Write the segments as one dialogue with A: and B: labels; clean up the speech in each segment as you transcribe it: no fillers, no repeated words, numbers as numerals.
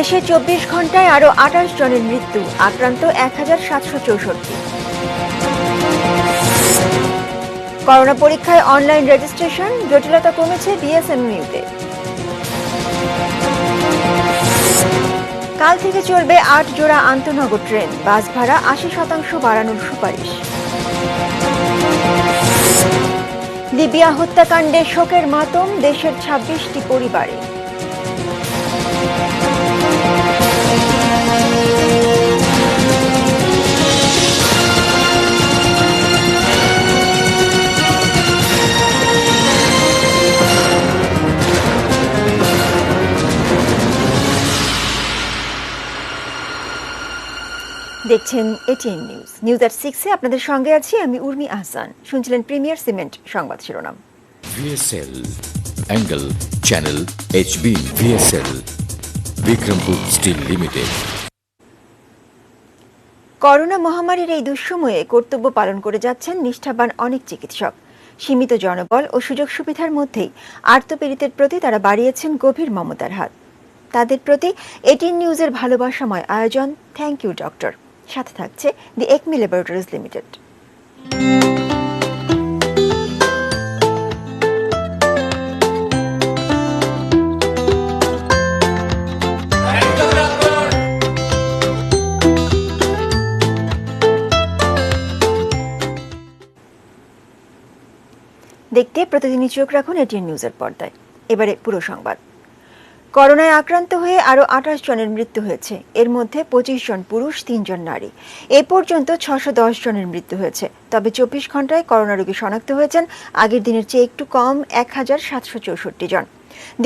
A: দেশে ২৪ ঘন্টায় আরও ২৮ জনের মৃত্যু, আক্রান্ত ১,৭৬৪। করোনা পরীক্ষায় অনলাইন রেজিস্ট্রেশন, জটিলতা কমেছে বিএসএমইউতে। কাল থেকে চলবে ৮ জোড়া আন্তনগর ট্রেন, বাস ভাড়া ৮০% বাড়ানোর সুপারিশ। লিবিয়া হত্যাকাণ্ডে শোকের মাতম দেশের ২৬টি পরিবারে। দেখছেন এটিএন নিউজ। নিউজ এট 6-এ আপনাদের সঙ্গে আছি আমি উর্মি আহসান। শুনছিলেন প্রিমিয়ার সিমেন্ট সংবাদ শিরোনাম।
B: VSL angle channel HB VSL Bikrampur steel limited.
A: Corona মহামারীর এই দুঃসময়ে কর্তব্য পালন করে যাচ্ছেন নিষ্ঠাবান অনেক চিকিৎসক। সীমিত জনবল ও সুযোগ সুবিধার মধ্যেই আর্তপীড়িতের প্রতি তারা বাড়িয়েছেন গভীর মমতার হাত। তাদের প্রতি এটিএন নিউজের ভালোবাসাময় আয়োজন থ্যাংক ইউ ডক্টর। সাথে থাকছে দি একমি ল্যাবরেটরিজ লিমিটেড। দেখতে প্রতিদিনই চোখ রাখুন এটিএন নিউজের পর্দায়। এবারে পুরো সংবাদ। করোনায় আক্রান্ত হয়ে আরও ২৮ জনের মৃত্যু হয়েছে। এর মধ্যে ২৫ জন পুরুষ, ৩ জন নারী। এ পর্যন্ত ৬১০ জনের মৃত্যু হয়েছে। তবে ২৪ ঘন্টায় করোনা রোগী শনাক্ত হয়েছেন আগের দিনের চেয়ে একটু কম ১,৭৬৪ জন।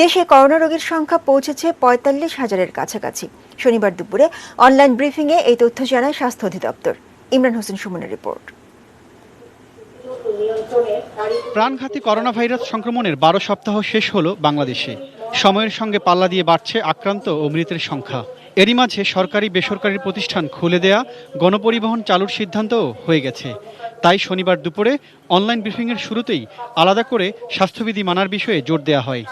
A: দেশে করোনা রোগীর সংখ্যা পৌঁছেছে ৪৫,০০০-এর কাছাকাছি। শনিবার দুপুরে অনলাইন ব্রিফিংয়ে এই তথ্য জানায় স্বাস্থ্য অধিদপ্তর। ইমরান হোসেন সুমনের রিপোর্ট।
C: প্রাণঘাতী করোনা ভাইরাস সংক্রমণের ১২ সপ্তাহ শেষ হলো বাংলাদেশে। সময়ের সঙ্গে পাল্লা দিয়ে বাড়ছে আক্রান্ত ও মৃতের সংখ্যা। এরই মাঝে সরকারি বেসরকারি প্রতিষ্ঠান খুলে দেয়া, গণপরিবহন চালুর সিদ্ধান্তও হয়ে গেছে। তাই শনিবার দুপুরে অনলাইন ব্রিফিংয়ের শুরুতেই আলাদা করে স্বাস্থ্যবিধি মানার বিষয়ে জোর দেওয়া হয়।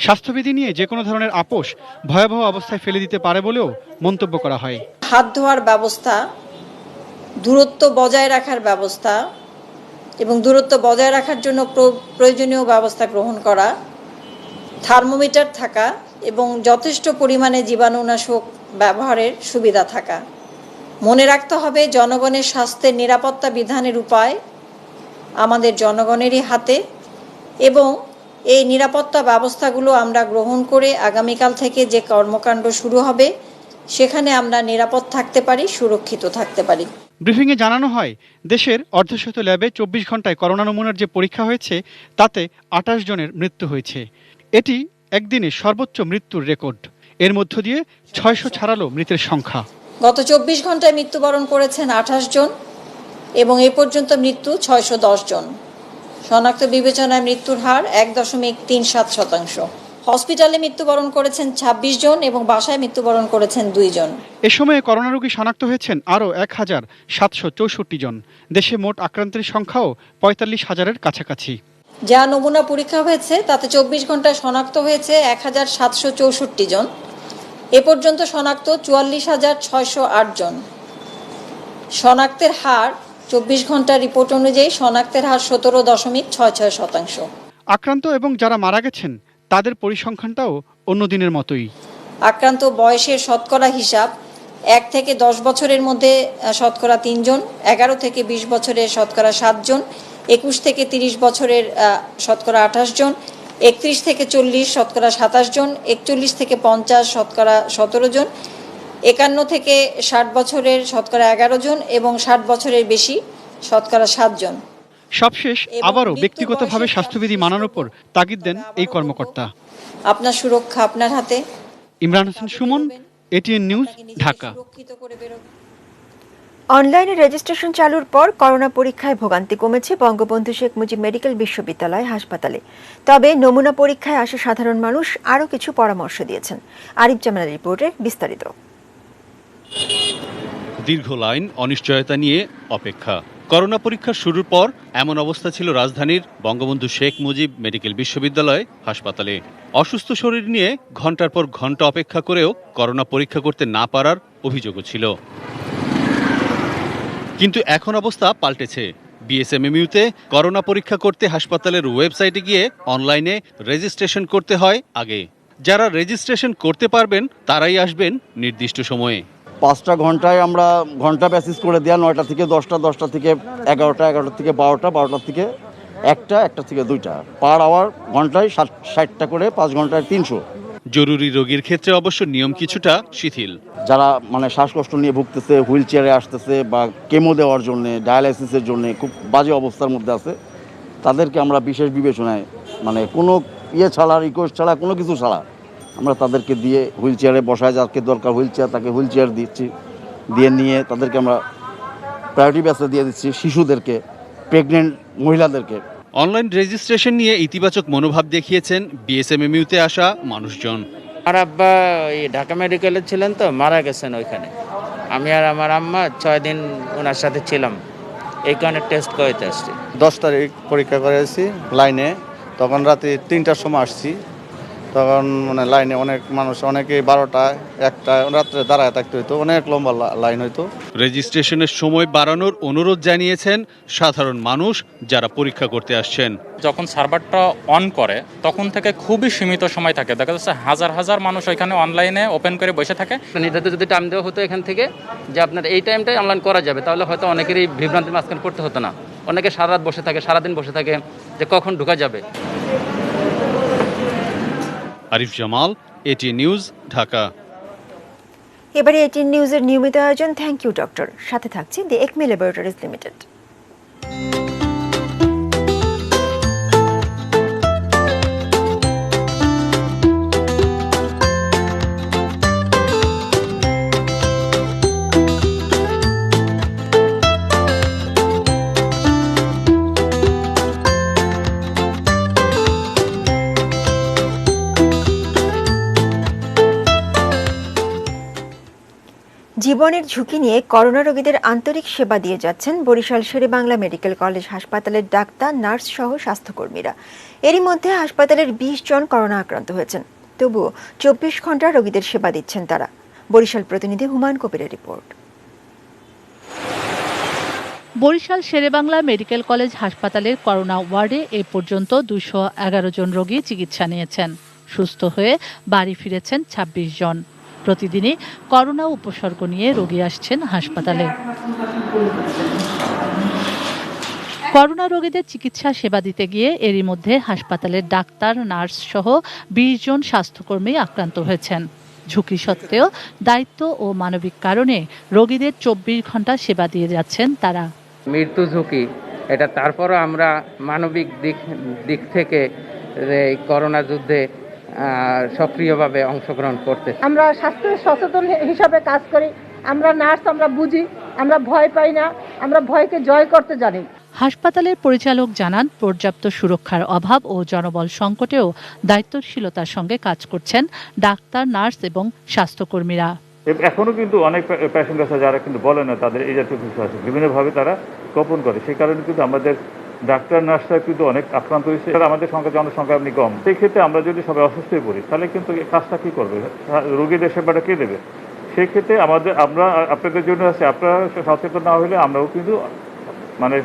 C: স্বাস্থ্যবিধি নিয়ে যে কোনো ধরনের আপোষ ভয়াবহ অবস্থায় ফেলে দিতে পারে বলেও মন্তব্য করা হয়।
D: হাত ধোয়ার ব্যবস্থা, দূরত্ব বজায় রাখার ব্যবস্থা এবং দূরত্ব বজায় রাখার জন্য প্রয়োজনীয় ব্যবস্থা গ্রহণ করা, থার্মোমিটার থাকা এবং যথেষ্ট পরিমাণে জীবাণুনাশক ব্যবহারের সুবিধা থাকা। মনে রাখতে হবে, জনগণের স্বাস্থ্যের নিরাপত্তা বিধানের উপায় আমাদের জনগণেরই হাতে এবং এই নিরাপত্তা ব্যবস্থাগুলো আমরা গ্রহণ করে আগামীকাল থেকে যে কর্মকাণ্ড শুরু হবে সেখানে আমরা নিরাপদ থাকতে পারি, সুরক্ষিত থাকতে পারি।
C: ব্রিফিংয়ে জানানো হয়, দেশের অর্ধশত ল্যাবে ২৪ ঘন্টায় করোনা নমুনার যে পরীক্ষা হয়েছে তাতে ২৮ জনের মৃত্যু হয়েছে। এটি একদিনে সর্বোচ্চ মৃত্যুর রেকর্ড। এর মধ্য দিয়ে ৬০০ ছাড়ালো মৃতের সংখ্যা।
D: গত ২৪ ঘন্টায় মৃত্যুবরণ করেছেন ২৮ জন এবং এ পর্যন্ত মৃত্যু ৬১০ জন। শনাক্ত বিবেচনায় মৃত্যুর হার ১.৩৭%। হসপিটালে মৃত্যুবরণ করেছেন ২৬ জন এবং বাসায় মৃত্যুবরণ করেছেন ২ জন।
C: এ সময়ে করোনা রোগী শনাক্ত হয়েছেন আরও ১,৭৬৪ জন। দেশে মোট আক্রান্তের সংখ্যাও ৪৫,০০০-এর কাছাকাছি।
D: যা নমুনা পরীক্ষা হয়েছে তাতে ২৪ ঘন্টায় শনাক্ত হয়েছে ১,৭৬৪ জন। এ পর্যন্ত শনাক্ত ৪৪,৬০৮ জন। শনাক্তের হার ২৪ ঘন্টার রিপোর্ট অনুযায়ী শনাক্তের হার ১৭.৬৬%।
C: আক্রান্ত এবং যারা মারা গেছেন তাদের পরিসংখ্যানটাও অন্য দিনের মতোই।
D: আক্রান্ত বয়সের শতকরা হিসাব ১ থেকে ১০ বছরের মধ্যে শতকরা ৩ জন, ১১ থেকে ২০ বছরের শতকরা ৭ জন, ২১ থেকে ৩০ বছরের শতকরা ২৮ জন, ৩১ থেকে ৪০ শতকরা ২৭ জন, ৪১ থেকে ৫০ শতকরা ১৭ জন, ৫১ থেকে ৬০ বছরের শতকরা ১১ জন এবং ৬০ বছরের বেশি শতকরা ৭ জন।
C: সবশেষ আবারও ব্যক্তিগতভাবে স্বাস্থ্যবিধি মানার উপর তাগিদ দেন এই কর্মকর্তা।
D: আপনার সুরক্ষা আপনার হাতে।
C: Imran Hossain Suman, ATN news, Dhaka.
A: অনলাইনে রেজিস্ট্রেশন চালুর পর করোনা পরীক্ষায় ভোগান্তি কমেছে বঙ্গবন্ধু শেখ মুজিব মেডিকেল বিশ্ববিদ্যালয় হাসপাতালে। তবে নমুনা পরীক্ষায় আসা সাধারণ মানুষ আরও কিছু পরামর্শ দিয়েছেন। আরিফ জামালের রিপোর্টে বিস্তারিত।
E: দীর্ঘ লাইন, অনিশ্চয়তা নিয়ে অপেক্ষা,
C: করোনা পরীক্ষা শুরুর পর এমন অবস্থা ছিল রাজধানীর বঙ্গবন্ধু শেখ মুজিব মেডিকেল বিশ্ববিদ্যালয় হাসপাতালে। অসুস্থ শরীর নিয়ে ঘন্টার পর ঘন্টা অপেক্ষা করেও করোনা পরীক্ষা করতে না পারার অভিযোগও ছিল। কিন্তু এখন অবস্থা পাল্টেছে। বিএসএমএমইউতে করোনা পরীক্ষা করতে হাসপাতালের ওয়েবসাইটে গিয়ে অনলাইনে রেজিস্ট্রেশন করতে হয় আগে। যারা রেজিস্ট্রেশন করতে পারবেন তারাই আসবেন নির্দিষ্ট সময়ে।
E: 5টা ঘন্টায় আমরা ঘন্টা বেসিস করে দেওয়া, 9টা থেকে 10টা, 10টা থেকে 11টা, 11টা থেকে 12টা, 12টা থেকে 1টা, 1টা থেকে 2টা, পার আওয়ার ঘন্টায় 60টা করে, 5 ঘন্টায় 300।
C: জরুরি রোগীর ক্ষেত্রে অবশ্য নিয়ম কিছুটা শিথিল।
E: যারা শ্বাসকষ্ট নিয়ে ভুগতেছে, হুইল চেয়ারে আসতেছে বা কেমো দেওয়ার জন্যে, ডায়ালাইসিসের জন্যে খুব বাজে অবস্থার মধ্যে আছে, তাদেরকে আমরা বিশেষ বিবেচনায় কোনো ছাড়া, রিকোয়েস্ট ছাড়া, কোনো কিছু ছাড়া আমরা তাদেরকে দিয়ে হুইল চেয়ারে বসায়, যাকে দরকার হুইল চেয়ার তাকে হুইল চেয়ার দিচ্ছি, দিয়ে নিয়ে তাদেরকে আমরা প্রায়োরিটি বেসে দিয়ে দিচ্ছি, শিশুদেরকে, প্রেগনেন্ট মহিলাদেরকে।
C: অনলাইন রেজিস্ট্রেশন নিয়ে ইতিবাচক মনোভাব দেখিয়েছেন বিএসএমএমইউতে আসা মানুষজন।
F: আমার আব্বা ঢাকা মেডিকেলে ছিলেন, তো মারা গেছেন ওইখানে। আমি আর আমার আম্মা 6 দিন ওনার সাথে ছিলাম, এই কারণে টেস্ট করাইতে আসছি।
G: 10 তারিখ পরীক্ষা করেছি লাইনে, তখন রাতে 3টার সময় আসছি। তখন লাইনে অনেক মানুষ, অনেকে 12টা 1টা রাত্রে দাঁড়ায় থাকতে হইতো, অনেক লম্বা লাইন হইতো।
C: রেজিস্ট্রেশনের সময় বাড়ানোর অনুরোধ জানিয়েছেন সাধারণ মানুষ যারা পরীক্ষা করতে আসছেন।
H: যখন সার্ভারটা অন করে তখন থেকে খুবই সীমিত সময় থাকে, দেখা যাচ্ছে হাজার হাজার মানুষ ওইখানে অনলাইনে ওপেন করে বসে থাকে।
I: নির্ধারিত যদি টাইম দেওয়া হতো এখান থেকে যে আপনার এই টাইমটাই অনলাইন করা যাবে, তাহলে হয়তো অনেকেরই বিভ্রান্তির মাঝখানে পড়তে হতো না। অনেকে সারা রাত বসে থাকে, সারাদিন বসে থাকে যে কখন ঢোকা যাবে।
C: Arif Jamal, ATN news, Dhaka.
A: এবারে এটিএন নিউজের নিয়মিত আয়োজন থ্যাংক ইউ ডক্টর, সাথে থাকছে দি একমি ল্যাবরেটরিজ লিমিটেড। জীবনের ঝুঁকি নিয়ে করোনা রোগীদের আন্তরিক সেবা দিয়ে যাচ্ছেন বরিশাল শেরেবাংলা মেডিকেল কলেজ হাসপাতালের ডাক্তার, নার্স সহ স্বাস্থ্যকর্মীরা। এরই মধ্যে হাসপাতালের 20 জন করোনা আক্রান্ত হয়েছেন, তবুও 24 ঘন্টা রোগীদের সেবা দিচ্ছেন তারা। বরিশাল প্রতিনিধি হুমায়ুন কবিরের রিপোর্ট।
J: বরিশাল শেরেবাংলা মেডিকেল কলেজ হাসপাতালের করোনা ওয়ার্ডে এ পর্যন্ত 211 জন রোগী চিকিৎসা নিয়েছেন। সুস্থ হয়ে বাড়ি ফিরেছেন 26 জন। প্রতিদিনই করোনা উপসর্গ নিয়ে রোগী আসছেন হাসপাতালে। করোনা রোগীদের চিকিৎসা সেবা দিতে গিয়ে এরই মধ্যে হাসপাতালের ডাক্তার, নার্স সহ 20 জন স্বাস্থ্যকর্মী আক্রান্ত হয়েছেন। ঝুঁকি সত্ত্বেও দায়িত্ব ও মানবিক কারণে রোগীদের 24 ঘন্টা সেবা দিয়ে যাচ্ছেন তারা।
F: মৃত্যু ঝুঁকি এটা, তারপরও আমরা মানবিক দিক থেকে এই করোনা যুদ্ধে সক্রিয়ভাবে অংশগ্রহণ করতে।
K: আমরা স্বাস্থ্য সচেতন হিসাবে কাজ করি, আমরা নার্স, আমরা বুঝি, আমরা ভয় পাই না, আমরা ভয়কে জয় করতে জানি।
J: হাসপাতালের পরিচালক জানান, পর্যাপ্ত সুরক্ষার অভাব ও জনবল সংকটেও দায়িত্বশীলতার সঙ্গে কাজ করছেন ডাক্তার, নার্স এবং স্বাস্থ্যকর্মীরা।
L: এখনো কিন্তু অনেক পেশেন্ট আছে যারা কিন্তু বলে না তাদের এই জাতীয় কিছু আছে, বিভিন্নভাবে তারা গোপন করে। সেই কারণে কিন্তু আমাদের ডাক্তার, নার্সরা কিন্তু অনেক আক্রান্ত হয়েছে। আমাদের জনসংখ্যা আপনি কম, সেই ক্ষেত্রে আমরা যদি সবাই অসুস্থ হয়ে পড়ি তাহলে কিন্তু কাজটা কি করবে, রোগীদের সেবাটা কে দেবে? সেই ক্ষেত্রে আমরা আপনাদের জন্য আছে, আপনারা সচেতন না হলে আমরাও কিন্তু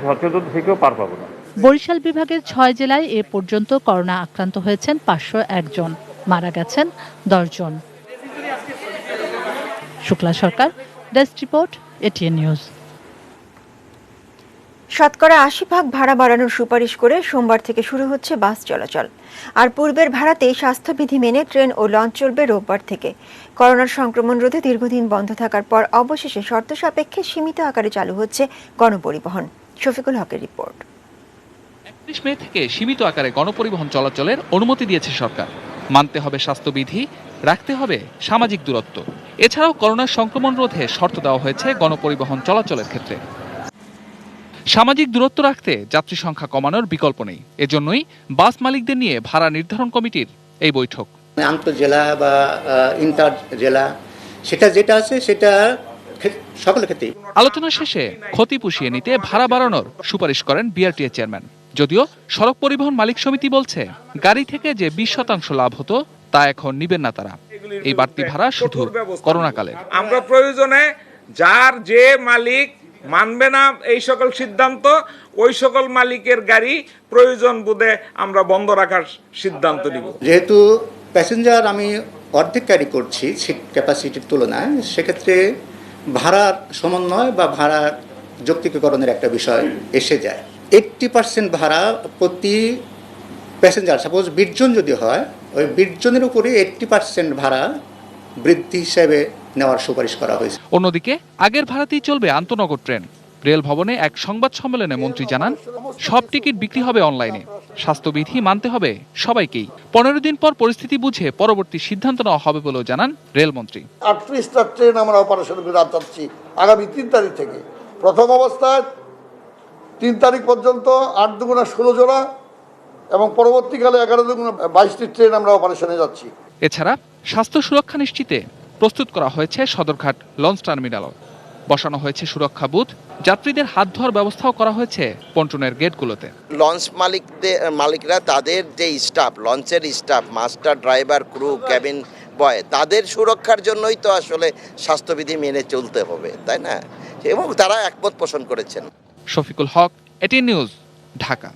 L: সচেতন থেকেও পার পাবো না।
J: বরিশাল বিভাগের 6 জেলায় এ পর্যন্ত করোনা আক্রান্ত হয়েছেন 501 জন, মারা গেছেন 10 জন। শুক্লা সরকার, ডেস্ক রিপোর্ট, এটিএন নিউজ।
A: শতকরা 80% ভাড়া বাড়ানোর সুপারিশ করে সোমবার থেকে শুরু হচ্ছে বাস চলাচল। আর পূর্বের ভাড়াতে স্বাস্থ্যবিধি মেনে ট্রেন ও লঞ্চ চলবে রোববার থেকে। করোনার সংক্রমণ রোধে দীর্ঘদিন বন্ধ থাকার পর অবশেষে শর্ত সাপেক্ষে সীমিত আকারে চালু হচ্ছে গণপরিবহন। শফিকুল হকের রিপোর্ট।
M: 31 মে থেকে সীমিত আকারে গণপরিবহন চলাচলের অনুমতি দিয়েছে সরকার। মানতে হবে স্বাস্থ্যবিধি, রাখতে হবে সামাজিক দূরত্ব। এছাড়াও করোনার সংক্রমণ রোধে শর্ত দেওয়া হয়েছে গণপরিবহন চলাচলের ক্ষেত্রে। সামাজিক দূরত্ব রাখতে যাত্রী সংখ্যা কমানোর বিকল্প নেই। এজন্যই বাস মালিকদের নিয়ে ভাড়া নির্ধারণ কমিটির এই বৈঠক।
N: আন্তঃজেলা বা ইন্টার জেলা যেটা আছে সেটা সকলের ক্ষেত্রেই।
M: আলোচনা শেষে ক্ষতি পুষিয়ে নিতে ভাড়া বাড়ানোর সুপারিশ করেন বিআরটিএ চেয়ারম্যান। যদিও সড়ক পরিবহন মালিক সমিতি বলছে, গাড়ি থেকে যে 20% লাভ হতো তা এখন নিবেন না তারা। এই বাড়তি ভাড়া শুধু করোনাকালে।
O: আমরা প্রয়োজনে যার যে মালিক মানবে না এই সকল সিদ্ধান্ত, ওই সকল মালিকের গাড়ি প্রয়োজন বোধে আমরা বন্ধ রাখার সিদ্ধান্ত নিব।
N: যেহেতু প্যাসেঞ্জার আমি অর্ধেক ক্যারি করছি ক্যাপাসিটির তুলনায়, সেক্ষেত্রে ভাড়ার সমন্বয় বা ভাড়ার যৌক্তিকীকরণের একটা বিষয় এসে যায়। 80% ভাড়া প্রতি প্যাসেঞ্জার, সাপোজ 20 জন যদি হয়, ওই 20 জনের উপরে 80% ভাড়া বৃদ্ধি হিসেবে নেওয়ার সুপারিশ করা হয়েছে।
M: অন্যদিকে আগের ভাড়াতেই চলবে আন্তনগর ট্রেন। রেল ভবনে এক সংবাদ সম্মেলনে মন্ত্রী জানান, সব টিকিট বিক্রি হবে অনলাইনে। স্বাস্থ্যবিধি মানতে হবে সবাইকেই। 15 দিন পর পরিস্থিতি বুঝে পরবর্তী সিদ্ধান্ত নেওয়া হবে বলেও জানান রেলমন্ত্রী।
P: 38টা ট্রেন আমরা অপারেশনে বিরাজ যাচ্ছি আগামী 3 তারিখ থেকে। প্রথম অবস্থায় 3 তারিখ পর্যন্ত 8 দুগুণা 16 জোড়া এবং পরবর্তীকালে 11 দুগুণা 22টি ট্রেন আমরা অপারেশনে যাচ্ছি।
M: এছাড়া স্বাস্থ্য সুরক্ষা নিশ্চিতে প্রস্তুত করা হয়েছে সদরঘাট লঞ্চ টার্মিনালও। বসানো হয়েছে সুরক্ষা বুথ, যাত্রীদের হাত ধোয়ার ব্যবস্থাও করা হয়েছে পন্টনের গেটগুলোতে।
Q: লঞ্চ মালিকরা তাদের যে স্টাফ, লঞ্চের staff, master, driver, crew, cabin boy, তাদের সুরক্ষার জন্যই তো আসলে স্বাস্থ্যবিধি মেনে চলতে হবে, তাই না? এবং তারা একমত পোষণ করেছেন।
M: শফিকুল হক, এটিএন নিউজ, ঢাকা।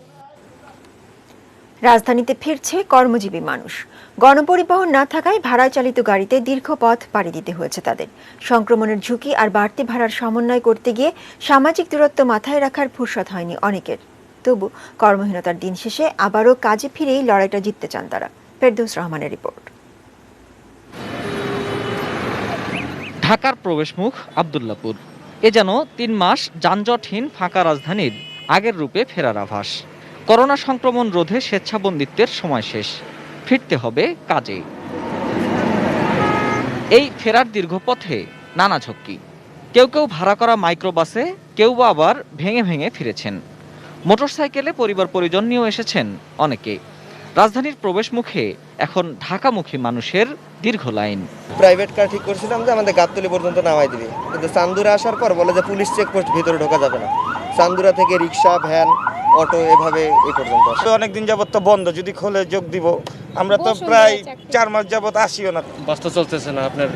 A: রাজধানীতে ফিরছে কর্মজীবী মানুষ। গণপরিবহন না থাকায় ভাড়া চালিত গাড়িতে দীর্ঘ পথ পাড়ি দিতে হয়েছে তাদের। সংক্রমণের ঝুঁকি আর বাড়তি ভাড়ার সমন্বয় করতে গিয়ে সামাজিক দূরত্ব মাথায় রাখার ফুরসত হয়নি অনেকের। তবু কর্মহীনতার দিন শেষে আবারও কাজে ফিরেই লড়াইটা জিততে চান তারা। ফেরদৌস রহমানের রিপোর্ট।
R: ঢাকার প্রবেশমুখ আব্দুল্লাপুর। এ যেন 3 মাস যানজটহীন ফাঁকা রাজধানীর আগের রূপে ফেরার আভাস। করোনা সংক্রমণ রোধে স্বেচ্ছাবন্দিত্বের সময় শেষ, ফিরতে হবে কাজে। এই ফেরার দীর্ঘ পথে নানা ঝক্কি। কেউ কেউ ভাড়া করা মাইক্রোবাসে, কেউ বা আবার ভেঙে ভেঙে ফিরেছেন। মোটরসাইকেলে পরিবার পরিজন নিয়েও এসেছেন অনেকে। রাজধানীর প্রবেশমুখে এখন ঢাকামুখী মানুষের দীর্ঘ লাইন।
S: প্রাইভেট কার ঠিক করছিলাম যে আমাদের গাবতলী পর্যন্ত নামাই দিবে, কিন্তু চান্দুরা আসার পর বলে যে পুলিশ চেকপোস্ট ভিতরে ঢোকা যাবে না। চান্দুরা থেকে রিক্সা, ভ্যান, অটো এভাবে এই পর্যন্ত।
T: অনেকদিন যাবত তো বন্ধ, যদি খোলে যোগ দিব। আমরা তো প্রায় 4 মাস যাবত আসিও না।
U: বাস তো চলতেছে না, আপনার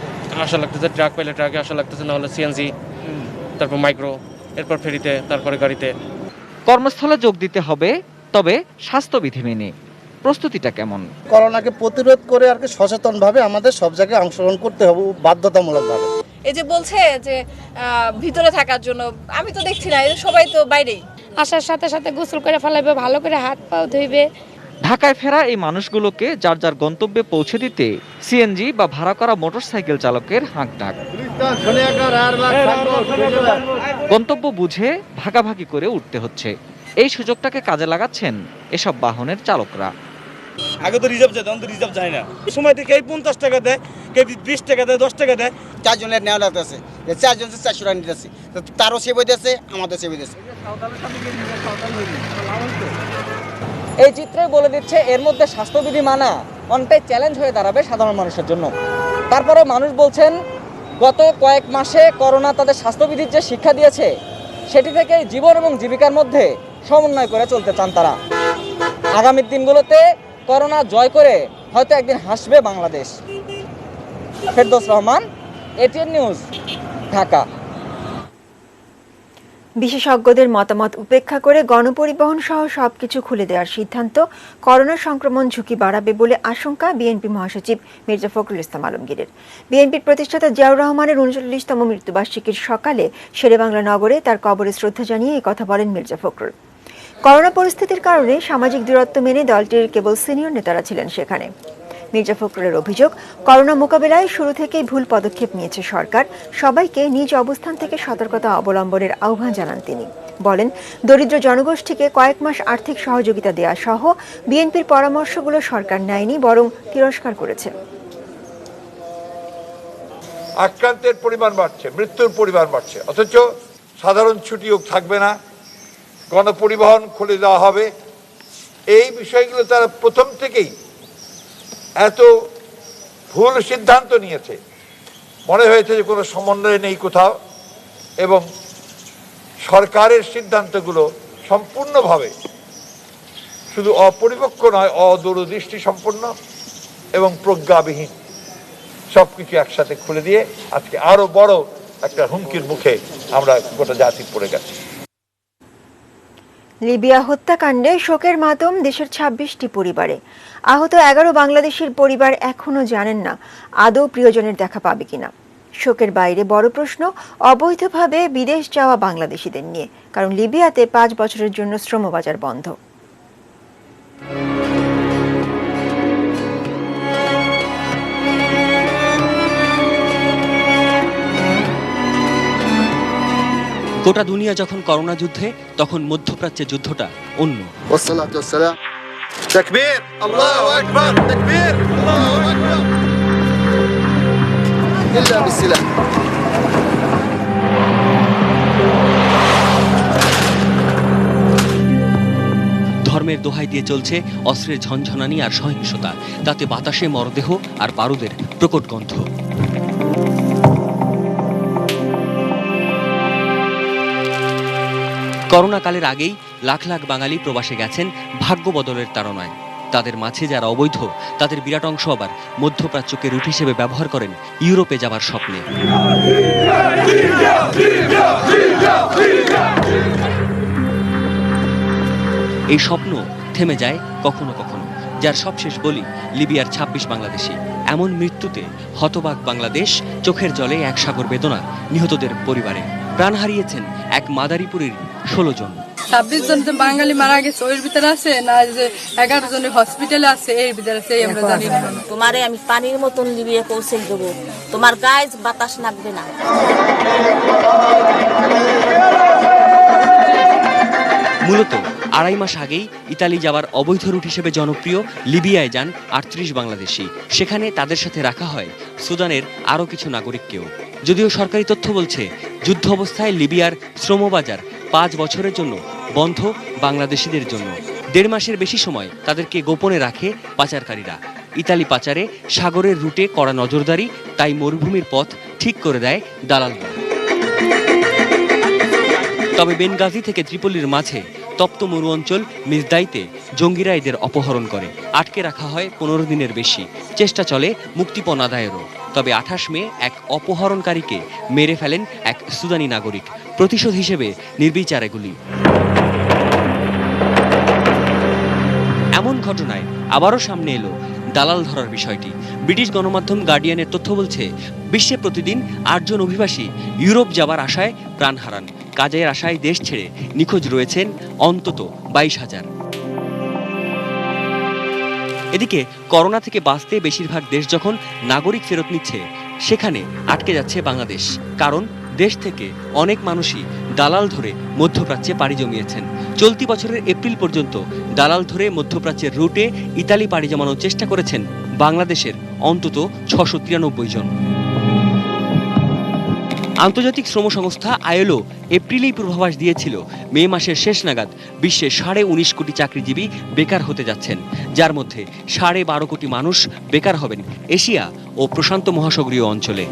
U: আসা লাগতেছে ট্রাক পাইলে ট্রাকে আসা লাগতেছে, না হলে সিএনজি, তারপর মাইক্রো, এরপর ফেরিতে, তারপরে গাড়িতে।
R: কর্মস্থলে যোগ দিতে হবে, তবে স্বাস্থ্যবিধি মেনে। প্রস্তুতিটা কেমন?
V: করোনাকে প্রতিরোধ করে আর কি সচেতনভাবে আমাদের সব জায়গায় অংশগ্রহণ করতে হবে বাধ্যতামূলকভাবে।
W: এই যে বলছে যে ভিতরে থাকার জন্য, আমি তো দেখছি না, সবাই তো বাইরেই।
X: আসার সাথে সাথে গোসল করে ফেলাবে, ভালো করে হাত পাও ধুইবে।
R: ঢাকায় ফেরা এই মানুষগুলোকে যার যার গন্তব্যে পৌঁছে দিতে সিএনজি বা ভাড়া করা মোটরসাইকেল চালকের হাঁকডাক। গন্তব্য বুঝে ভাগাভাগি করে উঠতে হচ্ছে। এই সুযোগটাকে কাজে লাগাচ্ছেন এসব বাহনের চালকরা।
T: আগে তো রিজার্ভ যেত, এখন তো রিজার্ভ যায় না। সময় থেকে 50 টাকা দেয়, কেউ 20 টাকা দেয়, 10 টাকা দেয়।
Y: 4 জনের নেওয়া লাগতেছে, 4 জন 400 টাকা নিতেছে, তারও সেব হইতেছে, আমাদের সেব হইতেছে।
R: এই চিত্রে বলে দিচ্ছে এর মধ্যে স্বাস্থ্যবিধি মানা অনেকটাই চ্যালেঞ্জ হয়ে দাঁড়াবে সাধারণ মানুষের জন্য। তারপরে মানুষ বলছেন, গত কয়েক মাসে করোনা তাদের স্বাস্থ্যবিধির যে শিক্ষা দিয়েছে, সেটি থেকে জীবন এবং জীবিকার মধ্যে সমন্বয় করে চলতে চান তারা। আগামী দিনগুলোতে করোনা জয় করে হয়তো একদিন হাসবে বাংলাদেশ। Ferdous Rahman, ATN news, Dhaka.
A: বিশেষজ্ঞদের মতামত উপেক্ষা করে গণপরিবহন সহ সবকিছু খুলে দেওয়ার সিদ্ধান্ত করোনা সংক্রমণ ঝুঁকি বাড়াবে বলে আশঙ্কা বিএনপি মহাসচিব মির্জা ফখরুল ইসলাম আলমগীরের। বিএনপির প্রতিষ্ঠাতা জিয়াউর রহমানের 39তম মৃত্যুবার্ষিকীর সকালে শেরেবাংলা নগরে তার কবরে শ্রদ্ধা জানিয়ে এই কথা বলেন মির্জা ফখরুল। করোনা পরিস্থিতির কারণে সামাজিক দূরত্ব মেনে দলটির কেবল সিনিয়র নেতারা ছিলেন সেখানে। মির্জা ফখরুলের অভিযোগ, করোনা মোকাবিলায় শুরু থেকেই ভুল পদক্ষেপ নিয়েছে সরকার। সবাইকে নিজ অবস্থান থেকে সতর্কতা অবলম্বনের আহ্বান জানান তিনি। বলেন, দরিদ্র জনগোষ্ঠীকে কয়েক মাস আর্থিক সহযোগিতা দেয়া সহ বিএনপির পরামর্শগুলো সরকার নেয়নি, বরং তিরস্কার করেছে।
Z: আক্রান্তের পরিমাণ বাড়ছে, মৃত্যুর পরিমাণ বাড়ছে, অথচ সাধারণ ছুটিও থাকবে না, গণপরিবহন খুলে দেওয়া হবে। এই বিষয়গুলো তারা প্রথম থেকেই এত ভুল সিদ্ধান্ত নিয়েছে, মনে হয়েছে যে কোনো সমন্বয় নেই কোথাও, এবং সরকারের সিদ্ধান্তগুলো সম্পূর্ণভাবে শুধু অপরিপক্ক নয়, অদূরদৃষ্টি সম্পন্ন এবং প্রজ্ঞাবিহীন, সবকিছু একসাথে খুলে দিয়ে আজকে আরো বড় একটা হুমকির মুখে আমরা গোটা জাতি পড়ে গেছি।
A: লিবিয়া হত্যাকাণ্ডে শোকের মাতম দেশের ২৬টি পরিবারে। আহত ১১ বাংলাদেশির পরিবার এখনো জানেন না আদৌ প্রিয়জনের দেখা পাবে কিনা। শোকের বাইরে বড় প্রশ্ন অবৈধভাবে বিদেশ যাওয়া বাংলাদেশিদের নিয়ে, কারণ লিবিয়াতে ৫ বছরের জন্য শ্রমবাজার বন্ধ।
B: গোটা দুনিয়া যখন করোনা যুদ্ধে, তখন মধ্যপ্রাচ্যের যুদ্ধটা অন্য।
P: তাকবীর, আল্লাহু আকবার, তাকবীর, আল্লাহু আকবার, ইল্লা বিসমিল্লাহ।
B: ধর্মের দোহাই দিয়ে চলছে অস্ত্রের ঝনঝনানি আর সহিংসতা, তাতে বাতাসে মরদেহ আর বারুদের প্রকট গন্ধ। করোনা কালের আগেই লাখ লাখ বাঙালি প্রবাসে গেছেন ভাগ্য বদলের তাড়নায়। তাদের মাঝে যারা অবৈধ, তাদের বিরাট অংশ আবার মধ্যপ্রাচ্যকে রুট হিসেবে ব্যবহার করেন ইউরোপে যাবার স্বপ্নে। এই স্বপ্ন থেমে যায় কখনো কখনো, যার সবশেষ বলি লিবিয়ার ২৬ বাংলাদেশি। এমন মৃত্যুতে হতবাক বাংলাদেশ, চোখের জলে এক সাগর বেদনা নিহতদের পরিবারে। প্রাণ হারিয়েছেন এক মাদারীপুরের ১৬ জন।
W: ২৬ জন তো বাঙালি মারা গেছে, ওর ভিতরে আছে না যে ১১ জন হসপিটালে আছে, এর ভিতরে আছে আমরা জানি না।
D: তোমারে আমি পানির মতন লিবিয়ে পৌঁছে দেবো, তোমার গায়ে বাতাস লাগবে না।
B: মূলত ২.৫ মাস আগেই ইতালি যাওয়ার অবৈধ রুট হিসেবে জনপ্রিয় লিবিয়ায় যান ৩৮ বাংলাদেশি। সেখানে তাদের সাথে রাখা হয় সুদানের আরও কিছু নাগরিককেও। যদিও সরকারি তথ্য বলছে যুদ্ধ অবস্থায় লিবিয়ার শ্রমবাজার ৫ বছরের জন্য বন্ধ বাংলাদেশিদের জন্য। ১.৫ মাসের বেশি সময় তাদেরকে গোপনে রাখে পাচারকারীরা। ইতালি পাচারে সাগরের রুটে কড়া নজরদারি, তাই মরুভূমির পথ ঠিক করে দেয় দালালরা। তবে বেনগাজি থেকে ত্রিপলির মাঝে তপ্ত মরু অঞ্চল মিজদাইতে জঙ্গিরা এদের অপহরণ করে। আটকে রাখা হয় ১৫ দিনের বেশি। চেষ্টা চলে মুক্তিপণ আদায়েরও। তবে ২৮ মে এক অপহরণকারীকে মেরে ফেলেন এক সুদানি নাগরিক। প্রতিশোধ হিসেবে নির্বিচারে গুলি। এমন ঘটনায় আবারও সামনে এলো দালাল ধরার বিষয়টি। ব্রিটিশ গণমাধ্যম গার্ডিয়ানের তথ্য বলছে, বিশ্বে প্রতিদিন ৮ জন অভিবাসী ইউরোপ যাবার আশায় প্রাণ হারান। কাজের আশায় দেশ ছেড়ে নিখোঁজ রয়েছেন অন্তত ২২,০০০। এদিকে করোনা থেকে বাঁচতে বেশিরভাগ দেশ যখন নাগরিক ফেরত নিচ্ছে, সেখানে আটকে যাচ্ছে বাংলাদেশ। কারণ দেশ থেকে অনেক মানুষই দালাল ধরে মধ্যপ্রাচ্যে পাড়ি জমিয়েছেন। চলতি বছরের এপ্রিল পর্যন্ত দালাল ধরে মধ্যপ্রাচ্যের রুটে ইতালি পাড়ি জমানোর চেষ্টা করেছেন বাংলাদেশের অন্তত ৬৯৩ জন। আন্তর্জাতিক শ্রম সংস্থা আইএলও এপ্রিলেই পূর্বাভাস দিয়েছিল মে মাসের শেষ নাগাদ বিশ্বে ১৯.৫ কোটি চাকরিজীবী বেকার হতে যাচ্ছেন, যার মধ্যে ১২.৫ কোটি মানুষ বেকার হবেন এশিয়া ও প্রশান্ত মহাসাগরীয় অঞ্চলে।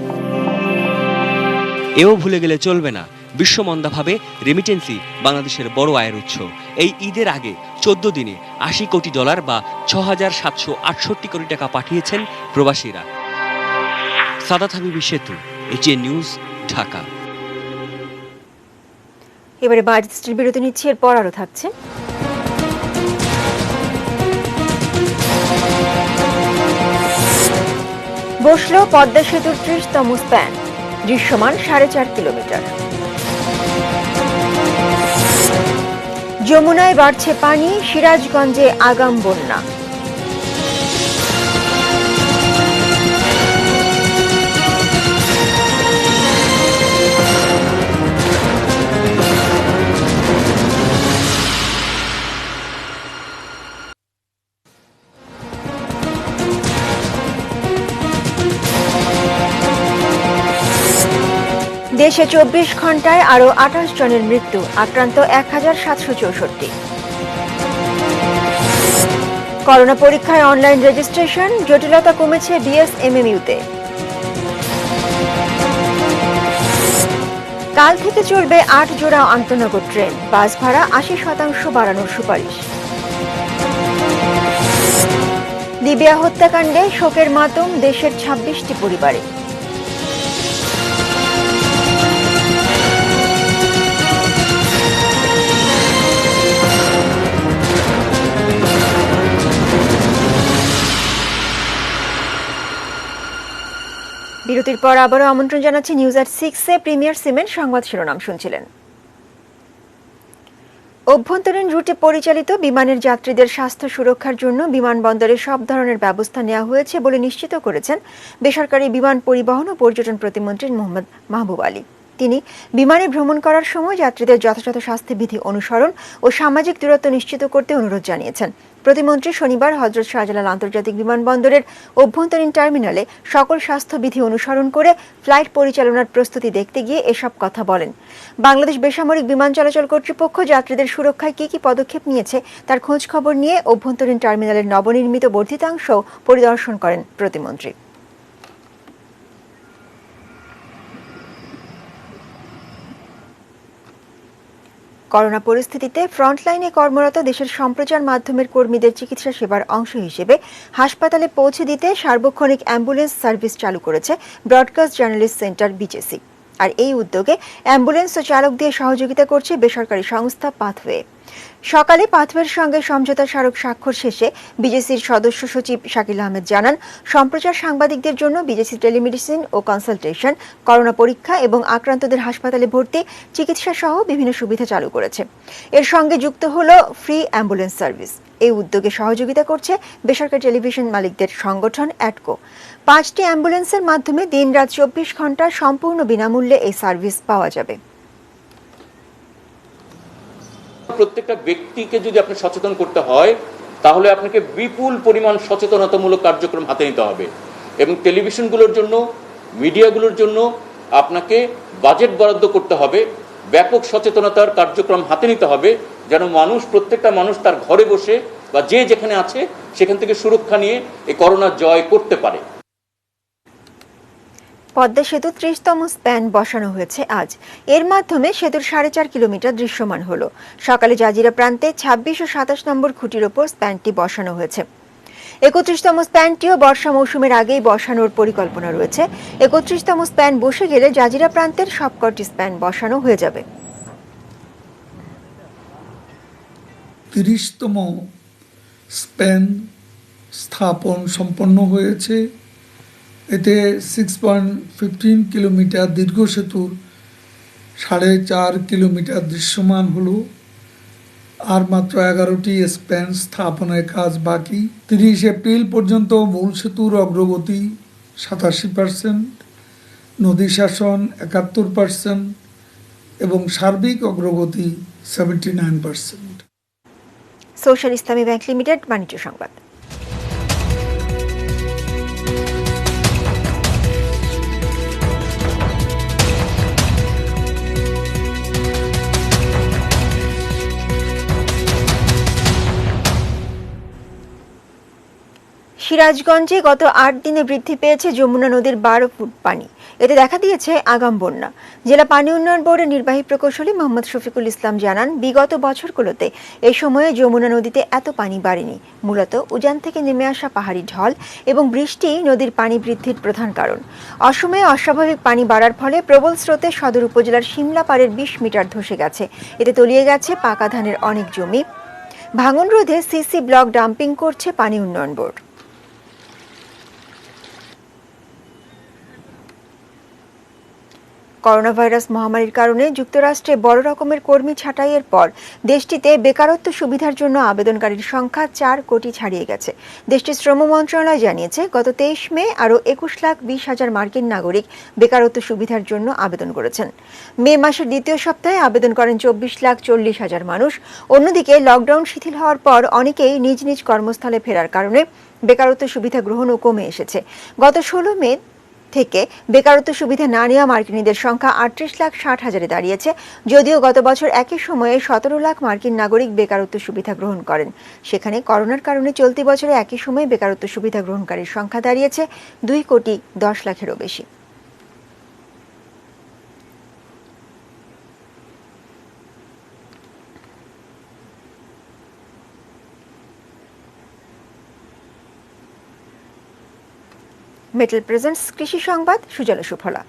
B: এও ভুলে গেলে চলবে না, বিশ্বমন্দাভাবে রেমিটেন্সই বাংলাদেশের বড় আয়ের উৎস। এই ঈদের আগে ১৪ দিনে $৮০ কোটি বা ৬,৭৬৮ কোটি টাকা পাঠিয়েছেন প্রবাসীরা। সাদাত হাবিবি সেতু, এটিএন নিউজ, ঢাকা।
A: এবারে বাজেটের বিরতি নিচ্ছি, এরপর আরো থাকছে। বসলো পদ্মা সেতুর ৩০তম স্প্যান, দৃশ্যমান ৪.৫ কিলোমিটার। যমুনায় বাড়ছে পানি, সিরাজগঞ্জে আগাম বন্যা। দেশে ২৪ ঘন্টায় আরো ২৮ জনের মৃত্যু, আক্রান্ত ১,৭৬৪। করোনা পরীক্ষায় অনলাইন রেজিস্ট্রেশন, জটিলতা কমেছে বিএসএমএমইউতে। কাল থেকে চলবে ৮ জোড়া আন্তনগর ট্রেন, বাস ভাড়া ৮০% বাড়ানোর সুপারিশ। লিবিয়া হত্যাকাণ্ডে শোকের মাতম দেশের ২৬টি পরিবারে। বিরতির পর আবারও আমন্ত্রণ জানাচ্ছি নিউজ এট 6-এ প্রিমিয়ার সিমেন্ট সংবাদ শিরোনাম শুনছিলেন। অভ্যন্তরীণ রুটে পরিচালিত বিমানের যাত্রীদের স্বাস্থ্য সুরক্ষার জন্য বিমানবন্দরে সব ধরনের ব্যবস্থা নেওয়া হয়েছে বলে নিশ্চিত করেছেন বেসরকারি বিমান পরিবহন ও পর্যটন প্রতিমন্ত্রী মোহাম্মদ মাহবুব আলী। তিনি বিমানে ভ্রমণ করার সময় যাত্রীদের যথাযথ স্বাস্থ্যবিধি অনুসরণ ও সামাজিক দূরত্ব নিশ্চিত করতে অনুরোধ জানিয়েছেন। প্রতিমন্ত্রী শনিবার হযরত শাহজালাল আন্তর্জাতিক বিমানবন্দরের অভ্যন্তরীণ টার্মিনালে সকল স্বাস্থ্যবিধি অনুসরণ করে ফ্লাইট পরিচালনার প্রস্তুতি দেখতে গিয়ে এসব কথা বলেন। বাংলাদেশ বেসামরিক বিমান চলাচল কর্তৃপক্ষ যাত্রীদের সুরক্ষায় কি পদক্ষেপ নিয়েছে তার খোঁজ খবর নিয়ে অভ্যন্তরীণ টার্মিনালের নবনির্মিত বর্ধিতাংশ পরিদর্শন করেন প্রতিমন্ত্রী। করোনা পরিস্থিতিতে ফ্রন্টলাইনে কর্মরত দেশের সম্প্রচার মাধ্যমের কর্মীদের চিকিৎসা সেবার অংশ হিসেবে হাসপাতালে পৌঁছে দিতে সার্বক্ষণিক অ্যাম্বুলেন্স সার্ভিস চালু করেছে ব্রডকাস্ট জার্নালিস্ট সেন্টার বিজেসি। আর এই উদ্যোগে অ্যাম্বুলেন্স ও চালক দিয়ে সহযোগিতা করছে বেসরকারি সংস্থা পাথওয়ে। সকালে পাথওয়ের সঙ্গে সমঝোতা স্মারক স্বাক্ষর শেষে বিজেসির সদস্য সচিব শাকিল আহমেদ জানান, সম্প্রচার সাংবাদিকদের জন্য বিজেসি টেলিমেডিসিন ও কনসালটেশন, করোনা পরীক্ষা এবং আক্রান্তদের হাসপাতালে ভর্তি, চিকিৎসা সহ বিভিন্ন সুবিধা চালু করেছে। এর সঙ্গে যুক্ত হল ফ্রি অ্যাম্বুলেন্স সার্ভিস। এই উদ্যোগে সহযোগিতা করছে বেসরকারি টেলিভিশন মালিকদের সংগঠন অ্যাটকো। 5টি অ্যাম্বুলেন্সের মাধ্যমে দিনরাত 24 ঘন্টা সম্পূর্ণ বিনামূল্যে এই সার্ভিস পাওয়া যাবে।
C: প্রত্যেকটা ব্যক্তিকে যদি আপনি সচেতন করতে হয় তাহলে আপনাকে বিপুল পরিমাণ সচেতনতামূলক কার্যক্রম হাতে নিতে হবে এবং টেলিভিশনগুলোর জন্য, মিডিয়াগুলোর জন্য আপনাকে বাজেট বরাদ্দ করতে হবে, ব্যাপক সচেতনতার কার্যক্রম হাতে নিতে হবে যেন প্রত্যেকটা মানুষ তার ঘরে বসে বা যে যেখানে আছে সেখান থেকে সুরক্ষা নিয়ে এই করোনা জয় করতে পারে।
A: পদ্মা সেতু 30তম স্প্যান বসানো হয়েছে আজ। এর মাধ্যমে সেতুর 4.5 কিলোমিটার দৃশ্যমান হলো। সকালে জাজিরা প্রান্তে 26 ও 27 নম্বর খুঁটির ওপর স্প্যানটি বসানো হয়েছে। 31তম স্প্যানটিও বর্ষা মৌসুমের আগেই বসানোর পরিকল্পনা রয়েছে। 31তম স্প্যান বসে গেলে জাজিরা প্রান্তের সবকটি স্প্যান বসানো হয়ে যাবে।
E: 30তম স্প্যান স্থাপন সম্পন্ন হয়েছে। এতে 6.15 কিলোমিটার দীর্ঘ সেতুর 4.5 কিলোমিটার দৃশ্যমান হলো। আর মাত্র 11টি স্প্যান স্থাপনের কাজ বাকি। 30 এপ্রিল পর্যন্ত মূল সেতুর অগ্রগতি 87%, নদী শাসন 71% এবং সার্বিক অগ্রগতি 79%।
A: সোশ্যাল ইসলামী ব্যাংক লিমিটেড বাণিজ্য সংবাদ। সিরাজগঞ্জে গত 8 দিনে বৃদ্ধি পেয়েছে যমুনা নদীর 12 ফুট পানি। এতে দেখা দিয়েছে আগাম বন্যা। জেলা পানি উন্নয়ন বোর্ডের নির্বাহী প্রকৌশলী মোহাম্মদ শফিকুল ইসলাম জানান, বিগত বছরগুলোতে এই সময়ে যমুনা নদীতে এত পানি বাড়েনি। মূলত উজান থেকে নেমে আসা পাহাড়ি ঢল এবং বৃষ্টি নদীর পানি বৃদ্ধির প্রধান কারণ। অসময়ে অস্বাভাবিক পানি বাড়ার ফলে প্রবল স্রোতে সদর উপজেলার শিমলাপাড়ের 20 মিটার ধসে গেছে। এতে তলিয়ে গেছে পাকা ধানের অনেক জমি। ভাঙন রোধে সিসি ব্লক ডাম্পিং করছে পানি উন্নয়ন বোর্ড। করোনা ভাইরাস মহামারীর কারণে যুক্তরাষ্ট্রে বড় রকমের কর্মী ছাঁটাইয়ের পর দেশটিতে বেকারত্ব সুবিধার জন্য আবেদনকারীর সংখ্যা 4 কোটি ছাড়িয়ে গেছে। দেশটির শ্রম মন্ত্রণালয় জানিয়েছে, গত 23 মে আরও 21,20,000 মার্কিন নাগরিক বেকারত্ব সুবিধার জন্য আবেদন করেছেন। মে মাসের দ্বিতীয় সপ্তাহে আবেদন করেন 24,40,000 মানুষ। অন্যদিকে লকডাউন শিথিল হওয়ার পর অনেকেই নিজ নিজ কর্মস্থলে ফেরার কারণে বেকারত্ব সুবিধা গ্রহণও কমে এসেছে। গত 16 মে থেকে বেকারত্ব সুবিধা না নেওয়া মার্কিনীদের সংখ্যা 38,60,000-এ দাঁড়িয়েছে। যদিও গত বছর একই সময়ে 17 লাখ মার্কিন নাগরিক বেকারত্ব সুবিধা গ্রহণ করেন। সেখানে করোনার কারণে চলতি বছরে একই সময়ে বেকারত্ব সুবিধা গ্রহণকারীর সংখ্যা দাঁড়িয়েছে 2,10,00,000-এরও বেশি। মেটাল প্রেজেন্টস কৃষি সংবাদ, সুজলা সুফলা।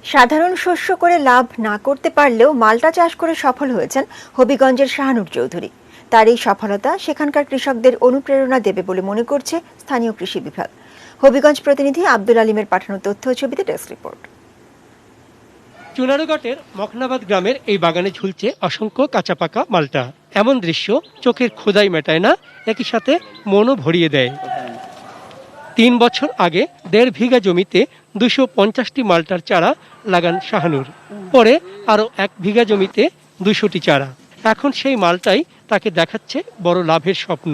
A: সাধারণ শস্য করে লাভ না করতে পারলেও মাল্টা চাষ করে সফল হয়েছেন হবিগঞ্জের শাহানুর চৌধুরী। তার এই সফলতা সেখানকার কৃষকদের অনুপ্রেরণা দেবে বলে মনে করছে স্থানীয় কৃষি বিভাগ। হবিগঞ্জ প্রতিনিধি আব্দুল আলিমের পাঠানো তথ্য ও ছবিতে ডেস্ক রিপোর্ট।
F: চুনারুঘাটের মখনাবাদ গ্রামের এই বাগানে ঝুলছে অসংখ্য কাঁচা পাকা মাল্টা। এমন দৃশ্য চোখের ক্ষুধাই মেটায় না, একই সাথে মনও ভরিয়ে দেয়। 3 বছর আগে 1.5 বিঘা জমিতে 250টি মাল্টার চারা লাগান শাহানুর। পরে আরও 1 বিঘা জমিতে 200টি চারা। এখন সেই মালটাই তাকে দেখাচ্ছে বড় লাভের স্বপ্ন।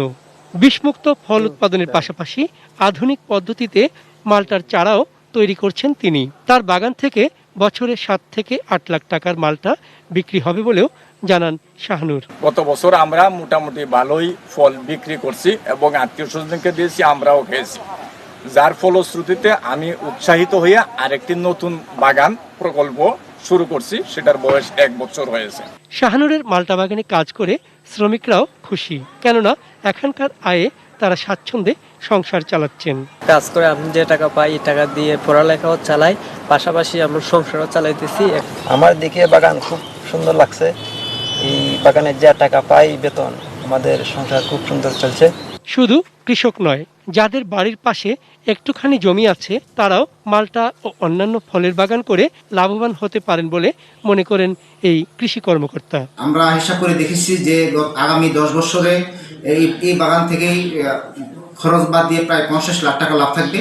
F: বিষমুক্ত ফল উৎপাদনের পাশাপাশি আধুনিক পদ্ধতিতে মাল্টার চারাও তৈরি করছেন তিনি। তার বাগান থেকে বছরে 7 থেকে 8 লাখ টাকার মাল্টা বিক্রি হবে বলেও জানান শাহানুর।
G: গত বছর আমরা মোটামুটি ভালোই ফল বিক্রি করছি এবং আত্মীয় স্বজনকে দিয়েছি, আমরাও খেয়েছি। যার ফলশ্রুতিতে আমি উৎসাহিত হয়ে আরেকটি নতুন বাগান প্রকল্প শুরু করছি, সেটার বয়স 1 বছর হয়েছে।
F: শাহানুরের মাল্টা বাগানে কাজ করে শ্রমিকরাও খুশি, কেননা এখানকার আয়ে তারা স্বাচ্ছন্দ্যে সংসার চালাচ্ছেন।
H: কাজ করে আমি যে টাকা পাই এই টাকা দিয়ে পড়ালেখাও চালাই, পাশাপাশি আমরা সংসারও চালাইতেছি।
S: আমার দিকে বাগান খুব সুন্দর লাগছে। এই বাগানের যে টাকা পাই বেতন, আমাদের সংসার খুব সুন্দর চলছে।
F: শুধু কৃষক নয়, যাদের বাড়ির পাশে একটুখানি জমি আছে তারাও মাল্টা ও অন্যান্য ফলের বাগান করে লাভবান হতে পারেন বলে মনে করেন এই কৃষি কর্মকর্তা।
I: আমরা হিসাব করে দেখেছি যে আগামী 10 বছরে এই বাগান থেকেই খরচ বাদ দিয়ে প্রায় 50 লাখ টাকা লাভ থাকবে।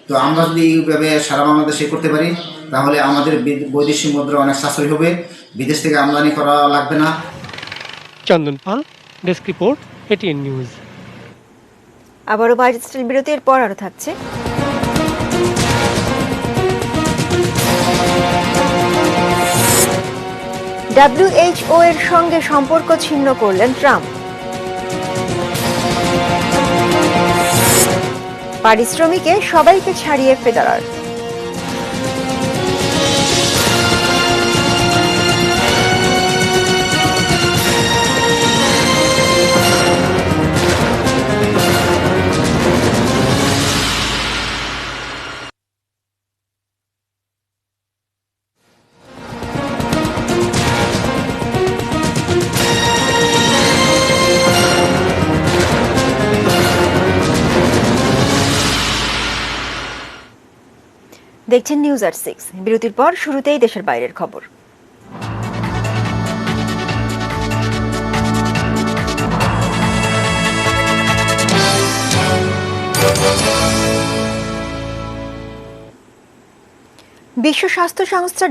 I: তো আমরা যদি এইভাবে সারা বাংলাদেশে করতে পারি তাহলে আমাদের বৈদেশিক মুদ্রা অনেক সাশ্রয় হবে, বিদেশ থেকে আমদানি করা লাগবে না।
F: চন্দন পাল, ডেস্ক রিপোর্ট, এটিএন নিউজ।
A: আবারও বাইরের স্টিল বিরতির পর আরও থাকছে। WHO এর সঙ্গে সম্পর্ক ছিন্ন করলেন ট্রাম্প। পারিশ্রমিকে সবাইকে ছাড়িয়ে ফেডারার। দেখছেন নিউজ at 6। বিরতির পর শুরুতেই দেশের বাইরের খবর। বিশ্ব স্বাস্থ্য সংস্থা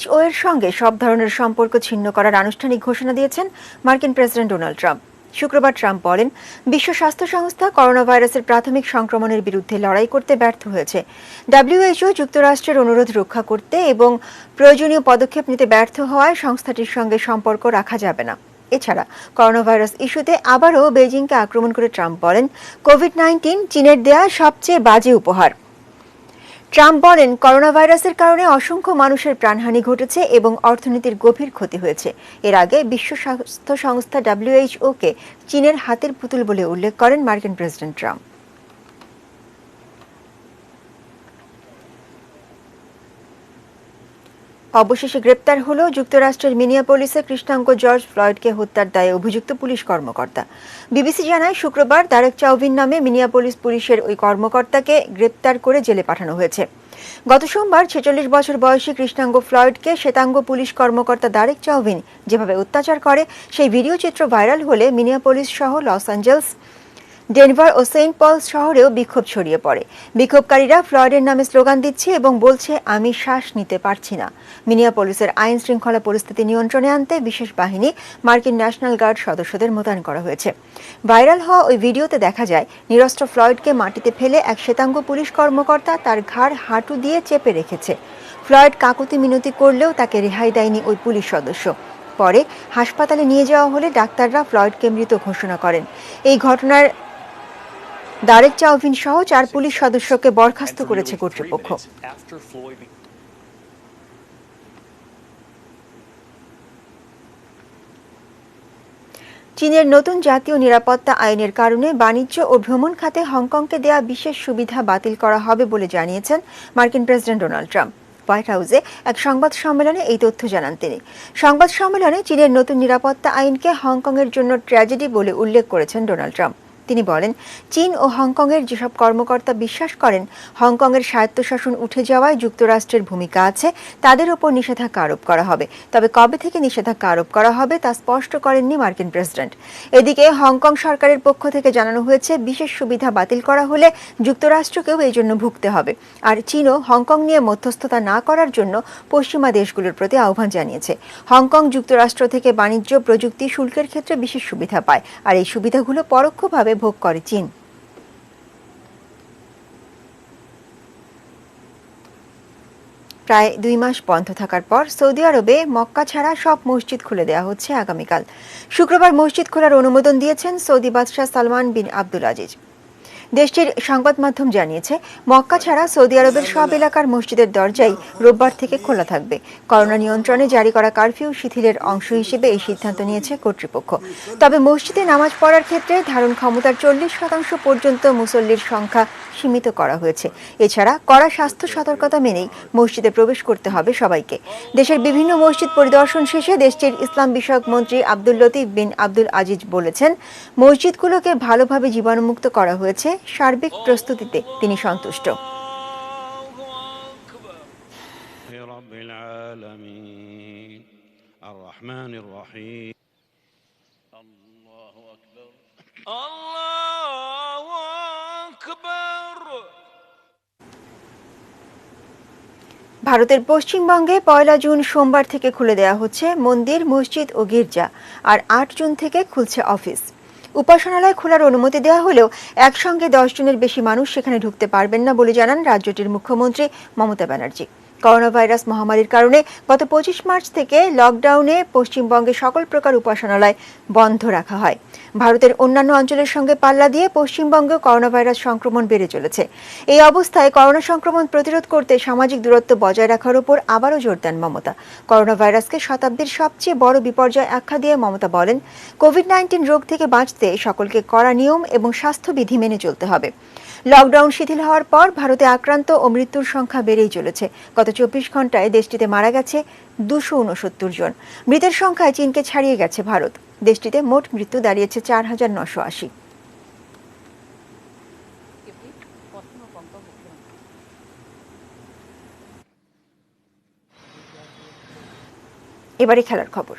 A: WHO এর সঙ্গে সব ধরনের সম্পর্ক ছিন্ন করার আনুষ্ঠানিক ঘোষণা দিয়েছেন মার্কিন প্রেসিডেন্ট ডোনাল্ড ট্রাম্প। শুক্রবার ট্রাম্প বলেন, বিশ্ব স্বাস্থ্য সংস্থা করোনা ভাইরাসের প্রাথমিক সংক্রমণের বিরুদ্ধে লড়াই করতে ব্যর্থ হয়েছে। WHO যুক্তরাষ্ট্রের অনুরোধ রক্ষা করতে এবং প্রয়োজনীয় পদক্ষেপ নিতে ব্যর্থ হওয়ায় সংস্থাটির সঙ্গে সম্পর্ক রাখা যাবে না। এছাড়া করোনা ভাইরাস ইস্যুতে আবারও বেজিংকে আক্রমণ করে ট্রাম্প বলেন, কোভিড-19 চীনের দেয়া সবচেয়ে বাজে উপহার। ট্রাম্প বলেন, করোনা ভাইরাসের কারণে অসংখ্য মানুষের প্রাণহানি ঘটেছে এবং অর্থনীতির গভীর ক্ষতি হয়েছে। এর আগে বিশ্ব স্বাস্থ্য সংস্থা WHO-কে চীনের হাতের পুতুল বলে উল্লেখ করেন মার্কিন প্রেসিডেন্ট ট্রাম্প। অবশেষে গ্রেপ্তার হলো যুক্তরাষ্ট্রের মিনিয়াপোলিসে কৃষ্ণাঙ্গ জর্জ ফ্লয়েডকে হত্যার দায়ে অভিযুক্ত পুলিশ কর্মকর্তা। বিবিসি জানায়, শুক্রবার দারেক চাউভিন নামে মিনিয়াপোলিস পুলিশের ওই কর্মকর্তাকে গ্রেপ্তার করে জেলে পাঠানো হয়েছে। গত সোমবার 46 বছর বয়সী কৃষ্ণাঙ্গ ফ্লয়েডকে শ্বেতাঙ্গ পুলিশ কর্মকর্তা দারেক চাউভিন যেভাবে অত্যাচার করে সেই ভিডিও চিত্র ভাইরাল হলে মিনিয়াপোলিস সহ লস অ্যাঞ্জেলস, ডেনভার ও সেন্ট পলস শহরেও বিক্ষোভ ছড়িয়ে পড়ে। বিক্ষোভকারীরা ফ্লয়েডের নামে স্লোগান দিচ্ছে এবং বলছে, আমি শ্বাস নিতে পারছি না। মিনিয়াপোলিসের আইন শৃঙ্খলা পরিস্থিতি নিয়ন্ত্রণে আনতে বিশেষ বাহিনী, মার্কিন ন্যাশনাল গার্ড সদস্যদের মোতায়েন করা হয়েছে। ভাইরাল হওয়া ওই ভিডিওতে দেখা যায়, নিরস্ত্র ফ্লয়েডকে মাটিতে ফেলে এক শ্বেতাঙ্গ পুলিশ কর্মকর্তা তার ঘাড় হাঁটু দিয়ে চেপে রেখেছে। ফ্লয়েড কাকুতি মিনতি করলেও তাকে রেহাই দেয়নি ওই পুলিশ সদস্য। পরে হাসপাতালে নিয়ে যাওয়া হলে ডাক্তাররা ফ্লয়েডকে মৃত ঘোষণা করেন। এই ঘটনার দারেক চাউভিন সহ 4 পুলিশ সদস্যকে বরখাস্ত করেছে কর্তৃপক্ষ। চীনের নতুন জাতীয় নিরাপত্তা আইনের কারণে বাণিজ্য ও ভ্রমণ খাতে হংকংকে দেয়া বিশেষ সুবিধা বাতিল করা হবে বলে জানিয়েছেন মার্কিন প্রেসিডেন্ট ডোনাল্ড ট্রাম্প। হোয়াইট হাউসে এক সংবাদ সম্মেলনে এই তথ্য জানান তিনি। সংবাদ সম্মেলনে চীনের নতুন নিরাপত্তা আইনকে হংকংয়ের জন্য ট্র্যাজেডি বলে উল্লেখ করেছেন ডোনাল্ড ট্রাম্প। তিনি বলেন, চীন ও হংকংয়ের যেসব কর্মকর্তা বিশ্বাস করেন হংকংয়ের স্বায়ত্তশাসন উঠে যাওয়ায় যুক্তরাষ্ট্রের ভূমিকা আছে, তাদের ওপর নিষেধাজ্ঞা আরোপ করা হবে। তবে কবে থেকে নিষেধাজ্ঞা আরোপ করা হবে তা স্পষ্ট করেননি মার্কিন প্রেসিডেন্ট। এদিকে হংকং সরকারের পক্ষ থেকে জানানো হয়েছে, বিশেষ সুবিধা বাতিল করা হলে যুক্তরাষ্ট্রকেও এই জন্য ভুগতে হবে। আর চীনও হংকং নিয়ে মধ্যস্থতা না করার জন্য পশ্চিমা দেশগুলোর প্রতি আহ্বান জানিয়েছে। হংকং যুক্তরাষ্ট্র থেকে বাণিজ্য, প্রযুক্তি, শুল্কের ক্ষেত্রে বিশেষ সুবিধা পায়, আর এই সুবিধাগুলো পরোক্ষভাবে ভোগ করে চীন। প্রায় 2 মাস বন্ধ থাকার পর সৌদি আরবে মক্কা ছাড়া সব মসজিদ খুলে দেওয়া হচ্ছে আগামীকাল। শুক্রবার মসজিদ খোলার অনুমোদন দিয়েছেন সৌদি বাদশাহ সালমান বিন আব্দুল আজিজ। দেশটির সংবাদ মাধ্যম জানিয়েছে, মক্কা ছাড়া সৌদি আরবের সব এলাকার মসজিদের দরজাই রোববার থেকে খোলা থাকবে। করোনা নিয়ন্ত্রণে জারি করা কারফিউ শিথিলের অংশ হিসেবে এই সিদ্ধান্ত নিয়েছে কর্তৃপক্ষ। তবে মসজিদে নামাজ পড়ার ক্ষেত্রে ধারণ ক্ষমতার 40% পর্যন্ত মুসল্লির সংখ্যা সীমিত করা হয়েছে। এছাড়া কড়া স্বাস্থ্য সতর্কতা মেনেই মসজিদে প্রবেশ করতে হবে সবাইকে। দেশের বিভিন্ন মসজিদ পরিদর্শন শেষে দেশটির ইসলাম বিষয়ক মন্ত্রী আব্দুল লতিফ বিন আব্দুল আজিজ বলেছেন, মসজিদগুলোকে ভালোভাবে জীবাণুমুক্ত করা হয়েছে। সার্বিক প্রস্তুতিতে তিনি সন্তুষ্ট। ভারতের পশ্চিমবঙ্গে 1 জুন সোমবার থেকে খুলে দেওয়া হচ্ছে মন্দির, মসজিদ ও গির্জা। আর 8 জুন থেকে খুলছে অফিস। উপাসনালয় খোলার অনুমতি দেওয়া হলেও একসঙ্গে 10 জনের বেশি মানুষ সেখানে ঢুকতে পারবেন না বলে জানান রাজ্যটির মুখ্যমন্ত্রী মমতা ব্যানার্জি। করোনা ভাইরাস মহামারীর কারণে গত 25 মার্চ থেকে লকডাউনে পশ্চিমবঙ্গে সকল প্রকার উপাসনালয় বন্ধ রাখা হয়। ভারতের অন্যান্য অঞ্চলের সঙ্গে পাল্লা দিয়ে পশ্চিমবঙ্গে করোনা ভাইরাস সংক্রমণ বেড়ে চলেছে। এই অবস্থায় করোনা সংক্রমণ প্রতিরোধ করতে সামাজিক দূরত্ব বজায় রাখার উপর আবারও জোর দেন মমতা। করোনা ভাইরাসকে শতাব্দীর সবচেয়ে বড় বিপর্যয় আখ্যা দিয়ে মমতা বলেন, কোভিড-19 রোগ থেকে বাঁচতে সকলকে কড়া নিয়ম এবং স্বাস্থ্যবিধি মেনে চলতে হবে। লকডাউন শিথিল হওয়ার পর ভারতে আক্রান্ত ও মৃত্যুর সংখ্যা বেড়েই চলেছে। গত 24 ঘন্টায় দেশটিতে মারা গেছে 269 জন। মৃতের সংখ্যায় চীনকে ছাড়িয়ে গেছে ভারত। দেশটিতে মোট মৃত্যু দাঁড়িয়েছে 4980। এবারে খেলার খবর।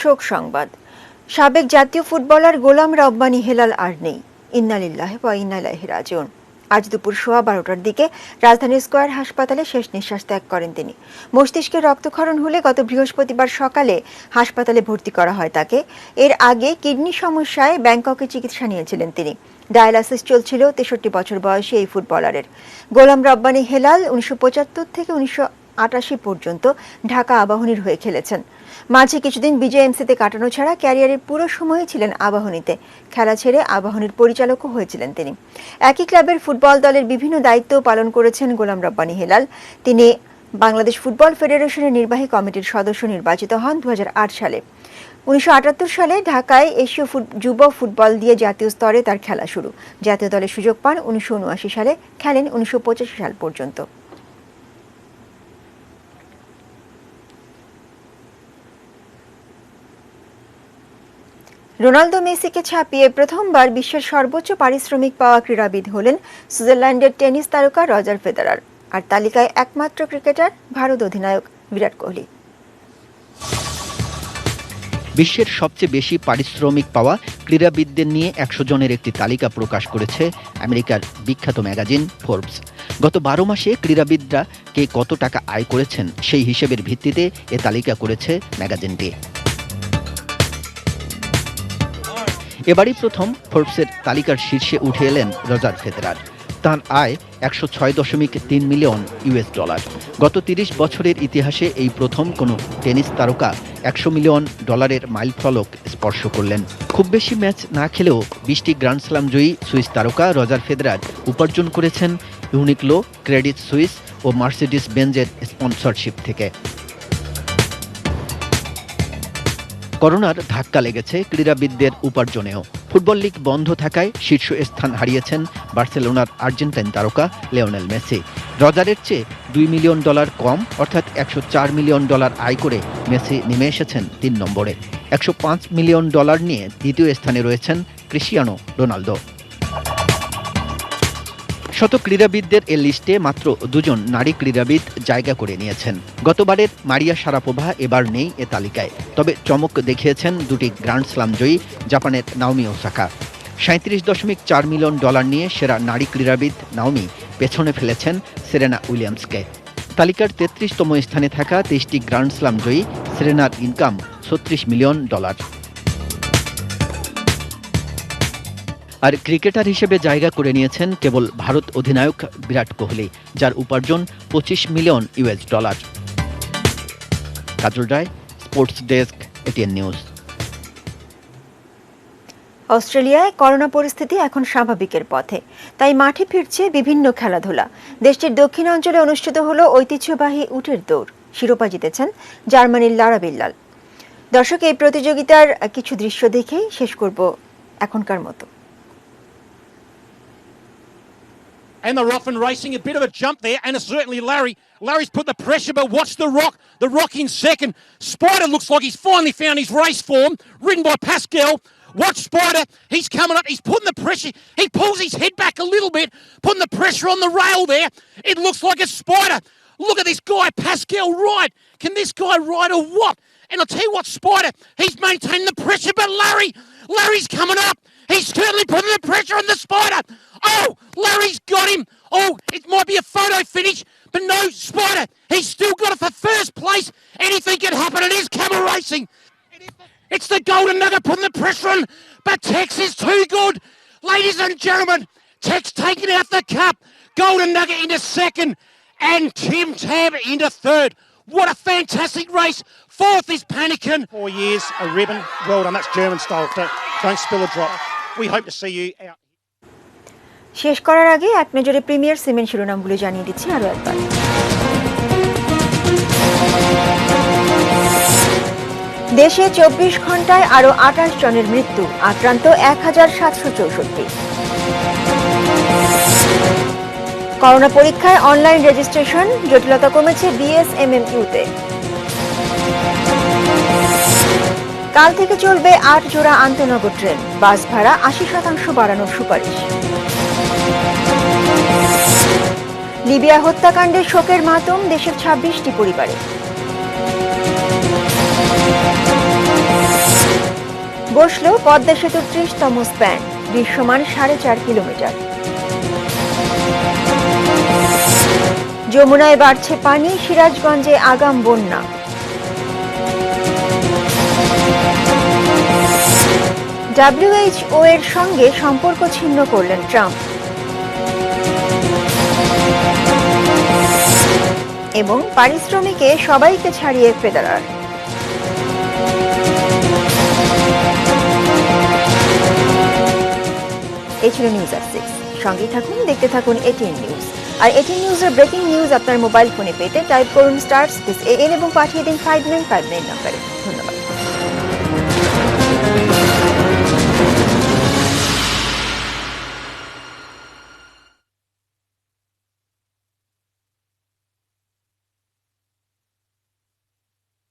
A: শোক সংবাদ। সাবেক জাতীয় ফুটবলার গোলাম রব্বানী হেলাল আর নেই। ইন্না লিল্লাহি ওয়া ইন্না ইলাইহি রাজিউন। আজ দুপুর 12:15টার দিকে রাজধানীর স্কয়ার হাসপাতালে শেষ নিঃশ্বাস ত্যাগ করেন তিনি। মস্তিষ্কে রক্তক্ষরণ হলে গত বৃহস্পতিবার সকালে হাসপাতালে ভর্তি করা হয় তাকে। এর আগে কিডনি সমস্যায় ব্যাংককে চিকিৎসা নিয়েছিলেন তিনি। ডায়ালাসিস চলছিল 63 বছর বয়সী এই ফুটবলারের। গোলাম রব্বানী হেলাল 1975 থেকে 1988 পর্যন্ত ঢাকা আবাহনীর হয়ে খেলেছেন। মাঝে কিছুদিন বিজেএমসিতে কাটানো ছাড়া ক্যারিয়ারের পুরো সময়ই ছিলেন আবাহনীতে। খেলা ছেড়ে আবাহনীর পরিচালকও হয়েছিলেন তিনি। একই ক্লাবের ফুটবল দলের বিভিন্ন দায়িত্ব পালন করেছেন গোলাম রব্বানী হেলাল। তিনি বাংলাদেশ ফুটবল ফেডারেশনের নির্বাহী কমিটির সদস্য নির্বাচিত হন 2008 সালে। 1978 সালে ঢাকায় এশীয় যুব ফুটবল দিয়ে জাতীয় স্তরে তার খেলা শুরু। জাতীয় দলে সুযোগ পান 1979 সালে, খেলেন 1985 সাল পর্যন্ত। রোনালদো মেসিকে ছাপিয়ে প্রথমবার বিশ্বের সর্বোচ্চ পারিশ্রমিক পাওয়া ক্রীড়াবিদ হলেন সুইজারল্যান্ডের টেনিস তারকা রজার ফেদেরার। আর তালিকায় একমাত্র ক্রিকেটার ভারত অধিনায়ক বিরাট কোহলি।
J: বিশ্বের সবচেয়ে বেশি পারিশ্রমিক পাওয়া ক্রীড়াবিদদের নিয়ে 100 জনের একটি তালিকা প্রকাশ করেছে আমেরিকার বিখ্যাত ম্যাগাজিন ফোর্বস। গত 12 মাসে ক্রীড়াবিদরা কে কত টাকা আয় করেছেন সেই হিসেবের ভিত্তিতে এ তালিকা করেছে ম্যাগাজিনটি। এবারই প্রথম ফোর্বসের তালিকার শীর্ষে উঠে এলেন রজার ফেদেরার। তার আয় ১০৬.৩ মিলিয়ন ইউএস ডলার। গত ৩০ বছরের ইতিহাসে এই প্রথম কোনো টেনিস তারকা ১০০ মিলিয়ন ডলারের মাইলফলক স্পর্শ করলেন। খুব বেশি ম্যাচ না খেলেও ২০টি গ্র্যান্ড স্ল্যাম জয়ী সুইস তারকা রজার ফেদেরার উপার্জন করেছেন ইউনিক্লো, ক্রেডিট সুইস ও মার্সিডিস বেঞ্জের স্পন্সরশিপ থেকে। করোনার ধাক্কা লেগেছে ক্রীড়াবিদদের উপার্জনেও। ফুটবল লিগ বন্ধ থাকায় শীর্ষ স্থান হারিয়েছেন বার্সেলোনার আর্জেন্টাইন তারকা লিওনেল মেসি। রজারের চেয়ে $2 মিলিয়ন কম অর্থাৎ $104 মিলিয়ন আয় করে মেসি নেমে এসেছেন ৩ নম্বরে। $105 মিলিয়ন নিয়ে দ্বিতীয় স্থানে রয়েছেন ক্রিস্টিয়ানো রোনালদো। শত ক্রীড়াবিদদের এ লিস্টে মাত্র 2 জন নারী ক্রীড়াবিদ জায়গা করে নিয়েছেন। গতবারের মারিয়া শারাপোভা এবার নেই এ তালিকায়, তবে চমক দেখিয়েছেন 2টি গ্র্যান্ড স্ল্যাম জয়ী জাপানের নাওমি ওসাকা। $37.4 মিলিয়ন নিয়ে সেরা নারী ক্রীড়াবিদ নাওমি পেছনে ফেলেছেন সেরেনা উইলিয়ামসকে। তালিকার 33তম স্থানে থাকা 23টি গ্র্যান্ড স্ল্যাম জয়ী সেরেনার ইনকাম $36 মিলিয়ন। আর ক্রিকেটার হিসেবে জায়গা করে নিয়েছেন কেবল ভারত অধিনায়ক বিরাট কোহলি, যার উপার্জন $25 মিলিয়ন ইউএস ডলার। কাজল রায়, স্পোর্টস ডেস্ক, এটিএন নিউজ।
A: অস্ট্রেলিয়ায় করোনা পরিস্থিতি এখন স্বাভাবিকের পথে, তাই মাঠে ফিরছে বিভিন্ন খেলাধুলা। দেশটির দক্ষিণাঞ্চলে অনুষ্ঠিত হলো ঐতিহ্যবাহী উটের দৌড়। শিরোপা জিতেছেন জার্মানির লারা বিল্লাল। দর্শক, এই প্রতিযোগিতার কিছু দৃশ্য দেখেই শেষ করব এখনকার মতো।
K: And they're off and racing, a bit of a jump there, and it's certainly Larry. Larry's put the pressure, but watch the Rock. The Rock in second. Spider looks like he's finally found his race form, ridden by Pascal. Watch Spider, he's coming up, he's putting the pressure. He pulls his head back a little bit, putting the pressure on the rail there. It looks like a Spider. Look at this guy, Pascal ride. Can this guy ride or what? And I'll tell you what, Spider, he's maintaining the pressure, but Larry's coming up. He's certainly putting the pressure on the Spider. Oh, Larry's got him. Oh, it might be a photo finish, but no, Spider, he's still got it for first place. Anything can happen. It is camel racing. It's the Golden Nugget putting the pressure on, but Tex is too good. Ladies and gentlemen, Tex taking out the cup. Golden Nugget into second, and Tim Tab into third. What a fantastic race. Fourth is Panikin.
L: 4 years, a ribbon. Well done. That's German style. Don't spill a drop. We hope to see you out.
A: শেষ করার আগে এক নজরে premier cement শিরোনামগুলো জানিয়ে দিচ্ছি আরো একবার। দেশে 24 ঘন্টায় আরো 28 জনের মৃত্যু, আক্রান্ত 1764। করোনা পরীক্ষায় অনলাইন রেজিস্ট্রেশন, জটিলতা কমেছে বিএসএমএমইউতে। কাল থেকে চলবে 8 জোড়া আন্তনগর ট্রেন, বাস ভাড়া 80% বাড়ানোর সুপারিশ। লিবিয়া হত্যাকাণ্ডের শোকের মাতম দেশের 26টি পরিবারে। বসল পদ্মা সেতুর 30তম স্প্যান, দৃশ্যমান 4.5 কিলোমিটার। যমুনায় বাড়ছে পানি, সিরাজগঞ্জে আগাম বন্যা। WHO এর সঙ্গে সম্পর্ক ছিন্ন করলেন ট্রাম্প। এবং পারিশ্রমিকে সবাইকে ছাড়িয়ে ফেডারার। এই ছিল নিউজ at 6। সঙ্গেই থাকুন, দেখতে থাকুন এটিএন নিউজ। আর এটিএন নিউজের ব্রেকিং নিউজ আপনার মোবাইল ফোনে পেতে টাইপ করুন *6AN এবং পাঠিয়ে দিন 5959 নম্বরে। ধন্যবাদ।